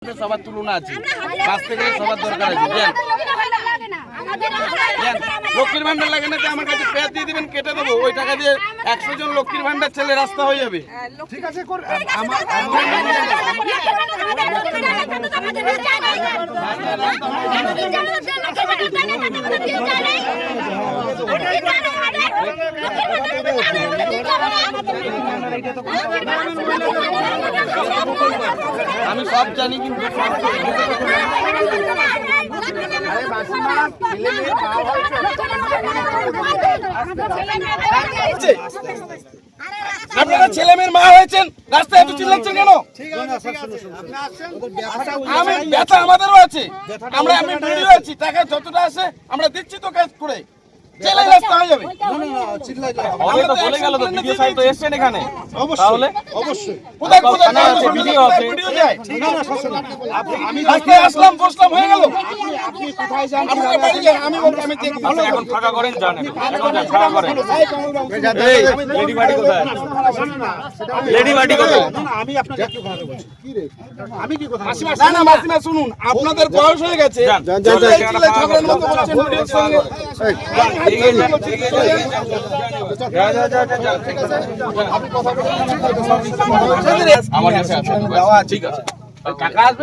সবার তুলনা আছে, বাঁচতে গেলে সবার দরকার আছে। লক্ষ্মীর ভান্ডার লাগে না, আমার কাছে পেঁয়াজ দিয়ে দিবেন, কেটে দেবো, ওই টাকা দিয়ে 100 জন লক্ষ্মীর ভান্ডার ছেলে রাস্তা হয়ে যাবে। ঠিক আছে, আমি সব জানি, কিন্তু আপনারা ছেলে মেয়ের মা হয়েছেন, রাস্তায় এত চিল্লাচ্ছেন কেন? আমি ব্যথা আমাদেরও আছে, আমরা আমি ভিডিও আছি, টাকা যতটা আসে আমরা দিচ্ছি তো কাজ করে, জেলে রাস্তা হয়ে যাবে। হবে তো বলে গেল তো, ভিডিও সাইট তো এসেছেন এখানে, তাহলে অবশ্যই কোথায় কোথায় আছে, ভিডিও আছে, ভিডিও যায়। আমি রাস্তায় আসলাম, বসলাম, হয়ে গেল। আপনি কোথায় যান? আপনারা বাড়ি যান, আমি বলবো, আমি দেখি। এখন ফাঁকা করেন, যান এখন যান, ফাঁকা করেন। এই লেডি বাড়ি কোথায়? লেডি বাড়ি কোথায়? আমি আপনাকে একটু কথা বলছি। কি রে, আমি কি কথা বলছি? না না মাসিমা শুনুন, আপনাদের বয়স হয়ে গেছে, ঝগড়ার মতো বলছেন ভিডিওর সঙ্গে। আমার কাছে আছে, ঠিক আছে, টাকা আসবে।